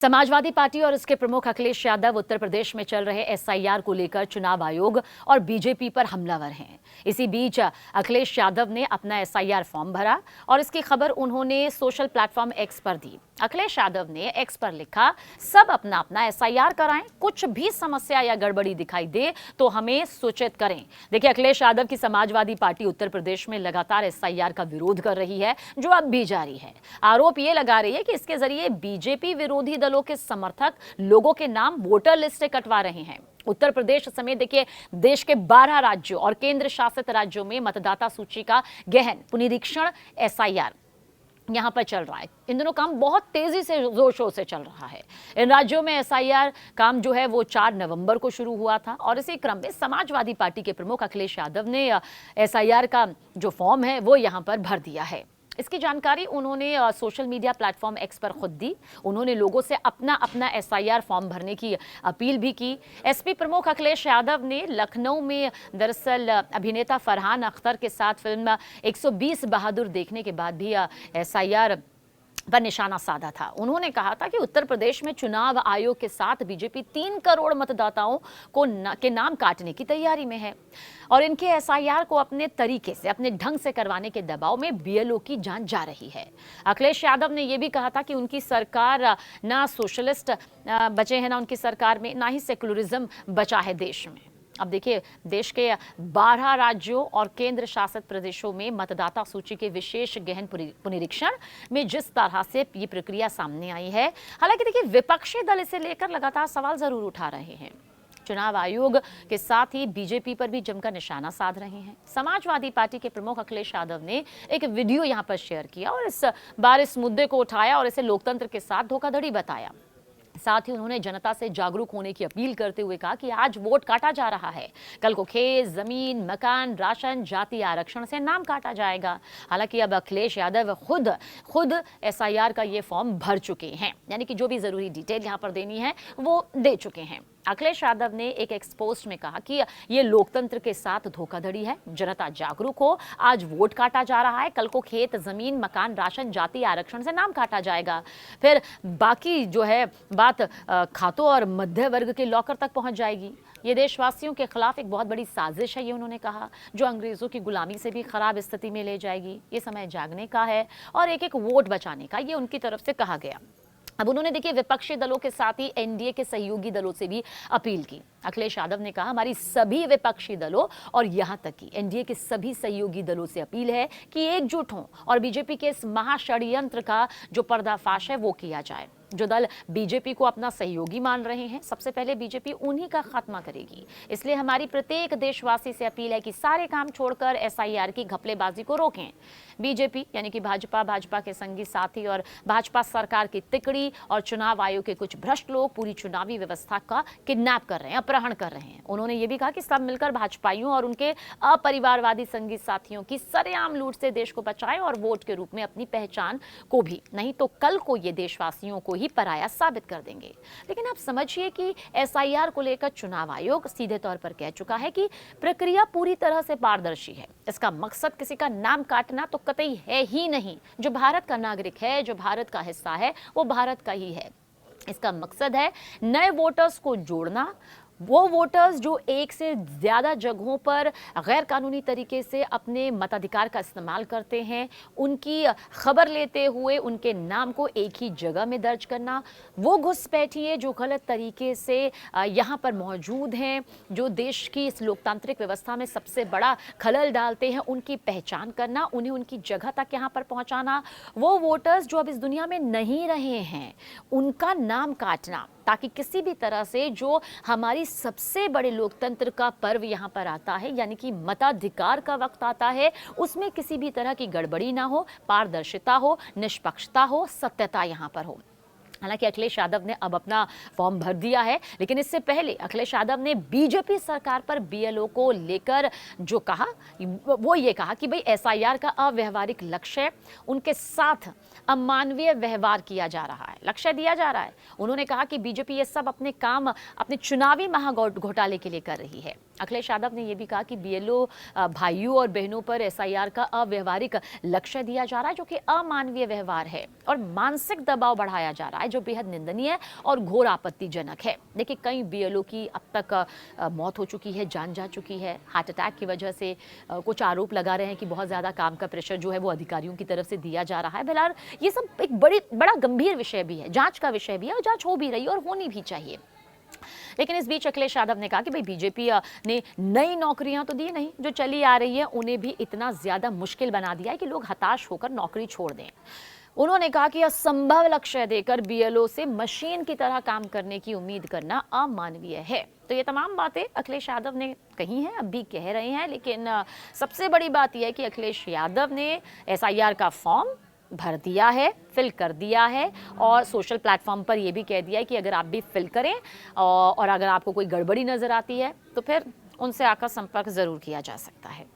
Samajwadi party और इसके प्रमुख अखिलेश यादव उत्तर प्रदेश में चल रहे एसआईआर को लेकर चुनाव आयोग और बीजेपी पर हमलावर हैं। इसी बीच अखिलेश यादव ने अपना एसआईआर फॉर्म भरा और इसकी खबर उन्होंने सोशल प्लेटफॉर्म एक्स पर दी। अखिलेश यादव ने एक्स पर लिखा, सब अपना अपना एसआईआर कराएं, कुछ भी समस्या या गड़बड़ी दिखाई दे तो हमें सूचित करें। देखिए, अखिलेश यादव की समाजवादी पार्टी उत्तर प्रदेश में लगातार एसआईआर का विरोध कर रही है, जो अब भी जारी है। आरोप ये लगा रही है कि इसके जरिए बीजेपी विरोधी दलों के समर्थक लोगों के नाम वोटर लिस्ट से कटवा रहे हैं। उत्तर प्रदेश समेत देखिए देश के 12 राज्यों और केंद्र शासित राज्यों में मतदाता सूची का गहन पुनरीक्षण एसआईआर यहां पर चल रहा है। इन दोनों काम बहुत तेजी से जोर शोर से चल रहा है। इन राज्यों में एसआईआर काम जो है वो 4 नवंबर को शुरू हुआ था और इसी क्रम में समाजवादी पार्टी के प्रमुख अखिलेश यादव ने एसआईआर का जो फॉर्म है वो यहां पर भर दिया है। इसकी जानकारी उन्होंने सोशल मीडिया प्लेटफॉर्म एक्स पर खुद दी। उन्होंने लोगों से अपना अपना एसआईआर फॉर्म भरने की अपील भी की। एसपी प्रमुख अखिलेश यादव ने लखनऊ में दरअसल अभिनेता फरहान अख्तर के साथ फिल्म 120 बहादुर देखने के बाद भी एसआईआर पर निशाना साधा था। उन्होंने कहा था कि उत्तर प्रदेश में चुनाव आयोग के साथ बीजेपी 3 करोड़ मतदाताओं के नाम काटने की तैयारी में है और इनके एसआईआर को अपने तरीके से, अपने ढंग से करवाने के दबाव में बीएलओ की जान जा रही है। अखिलेश यादव ने यह भी कहा था कि उनकी सरकार ना सोशलिस्ट बचे हैं, ना उनकी सरकार में ना ही सेकुलरिज्म बचा है देश में। अब देखिए, देश के 12 राज्यों और केंद्र शासित प्रदेशों में मतदाता सूची के विशेष गहन पुनरीक्षण में जिस तरह से ये प्रक्रिया सामने आई है, हालांकि देखिए विपक्षी दल इसे लेकर लगातार सवाल जरूर उठा रहे हैं। चुनाव आयोग के साथ ही बीजेपी पर भी जमकर निशाना साध रहे हैं। समाजवादी पार्टी के प्रमुख अखिलेश यादव ने एक वीडियो यहां पर शेयर किया और इस बार इस मुद्दे को उठाया और इसे लोकतंत्र के साथ धोखाधड़ी बताया। साथ ही उन्होंने जनता से जागरूक होने की अपील करते हुए कहा कि आज वोट काटा जा रहा है, कल को खेत, जमीन, मकान, राशन, जाति आरक्षण से नाम काटा जाएगा। हालांकि अब अखिलेश यादव खुद एसआईआर का ये फॉर्म भर चुके हैं, यानी कि जो भी जरूरी डिटेल यहां पर देनी है वो दे चुके हैं। अखिलेश यादव ने एक एक्सपोस्ट में कहा कि ये लोकतंत्र के साथ धोखाधड़ी है, जनता जागरूक हो, आज वोट काटा जा रहा है, कल को खेत, जमीन, मकान, राशन, जाति आरक्षण से नाम काटा जाएगा। फिर बाकी जो है बात खातों और मध्य वर्ग के लॉकर तक पहुंच जाएगी। ये देशवासियों के खिलाफ एक बहुत बड़ी साजिश है, ये उन्होंने कहा, जो अंग्रेजों की गुलामी से भी खराब स्थिति में ले जाएगी। ये समय जागने का है और एक एक वोट बचाने का, ये उनकी तरफ से कहा गया। अब उन्होंने देखिए विपक्षी दलों के साथ ही एनडीए के सहयोगी दलों से भी अपील की। अखिलेश यादव ने कहा, हमारी सभी विपक्षी दलों और यहां तक कि एनडीए के सभी सहयोगी दलों से अपील है कि एकजुट हों और बीजेपी के इस महाषड्यंत्र का जो पर्दाफाश है वो किया जाए। जो दल बीजेपी को अपना सहयोगी मान रहे हैं, सबसे पहले बीजेपी उन्हीं का खात्मा करेगी। इसलिए हमारी प्रत्येक देशवासी से अपील है कि सारे काम छोड़कर एसआईआर की घपलेबाजी को रोकें। बीजेपी यानी कि भाजपा के संगी साथी और भाजपा सरकार की तिकड़ी और चुनाव आयोग के कुछ भ्रष्ट लोग पूरी चुनावी व्यवस्था का किडनैप कर रहे हैं, अपहरण कर रहे हैं। उन्होंने ये भी कहा कि सब मिलकर भाजपाइयों और उनके अपरिवारवादी संगी साथियों की सरेआम लूट से देश को बचाएं और वोट के रूप में अपनी पहचान को भी, नहीं तो कल को ये देशवासियों को ही पराया साबित कर देंगे। लेकिन आप समझिए कि एसआईआर को लेकर चुनाव आयोग सीधे तौर पर कह चुका है कि प्रक्रिया पूरी तरह से पारदर्शी है। इसका मकसद किसी का नाम काटना तो कतई है ही नहीं। जो भारत का नागरिक है, जो भारत का हिस्सा है, वो भारत का ही है। इसका मकसद है नए वोटर्स को जोड़ना, वो वोटर्स जो एक से ज़्यादा जगहों पर गैर कानूनी तरीके से अपने मताधिकार का इस्तेमाल करते हैं, उनकी खबर लेते हुए उनके नाम को एक ही जगह में दर्ज करना। वो घुसपैठिए जो गलत तरीके से यहाँ पर मौजूद हैं, जो देश की इस लोकतांत्रिक व्यवस्था में सबसे बड़ा खलल डालते हैं, उनकी पहचान करना, उन्हें उनकी जगह तक यहाँ पर पहुँचाना। वो वोटर्स जो अब इस दुनिया में नहीं रहे हैं, उनका नाम काटना, ताकि किसी भी तरह से जो हमारी सबसे बड़े लोकतंत्र का पर्व यहाँ पर आता है, यानी कि मताधिकार का वक्त आता है, उसमें किसी भी तरह की गड़बड़ी ना हो, पारदर्शिता हो, निष्पक्षता हो, सत्यता यहाँ पर हो। हालांकि अखिलेश यादव ने अब अपना फॉर्म भर दिया है, लेकिन इससे पहले अखिलेश यादव ने बीजेपी सरकार पर बीएलओ को लेकर जो कहा वो ये कहा कि भाई एसआईआर का अव्यवहारिक लक्ष्य, उनके साथ अमानवीय व्यवहार किया जा रहा है, लक्ष्य दिया जा रहा है। उन्होंने कहा कि बीजेपी ये सब अपने काम अपने चुनावी महाघोटाले के लिए कर रही है। अखिलेश यादव ने यह भी कहा कि बीएलओ भाइयों और बहनों पर एसआईआर का अव्यवहारिक लक्ष्य दिया जा रहा है, जो कि अमानवीय व्यवहार है और मानसिक दबाव बढ़ाया जा रहा है, जो बेहद निंदनीय और घोर आपत्तिजनक है। देखिए, कई बीएलओ की अब तक मौत हो चुकी है, जान जा चुकी है हार्ट अटैक की वजह से। कुछ आरोप लगा रहे हैं कि बहुत ज़्यादा काम का प्रेशर जो है वो अधिकारियों की तरफ से दिया जा रहा है। फिलहाल ये सब एक बड़ा गंभीर विषय भी है, जांच का विषय भी है और जांच हो भी रही है और होनी भी चाहिए। लेकिन इस बीच अखिलेश यादव ने कहा कि भाई बीजेपी ने नई नौकरियां तो दी नहीं, जो चली आ रही है उन्हें भी इतना ज्यादा मुश्किल बना दिया है कि लोग हताश होकर नौकरी छोड़ दें। उन्होंने कहा कि असंभव लक्ष्य देकर बीएलओ से मशीन की तरह काम करने की उम्मीद करना अमानवीय है। तो ये तमाम बातें अखिलेश यादव ने कही हैं, अब भी कह रहे हैं। लेकिन सबसे बड़ी बात यह है कि अखिलेश यादव ने एसआईआर का फॉर्म भर दिया है, फिल कर दिया है और सोशल प्लेटफॉर्म पर यह भी कह दिया है कि अगर आप भी फिल करें और अगर आपको कोई गड़बड़ी नजर आती है तो फिर उनसे आकर संपर्क जरूर किया जा सकता है।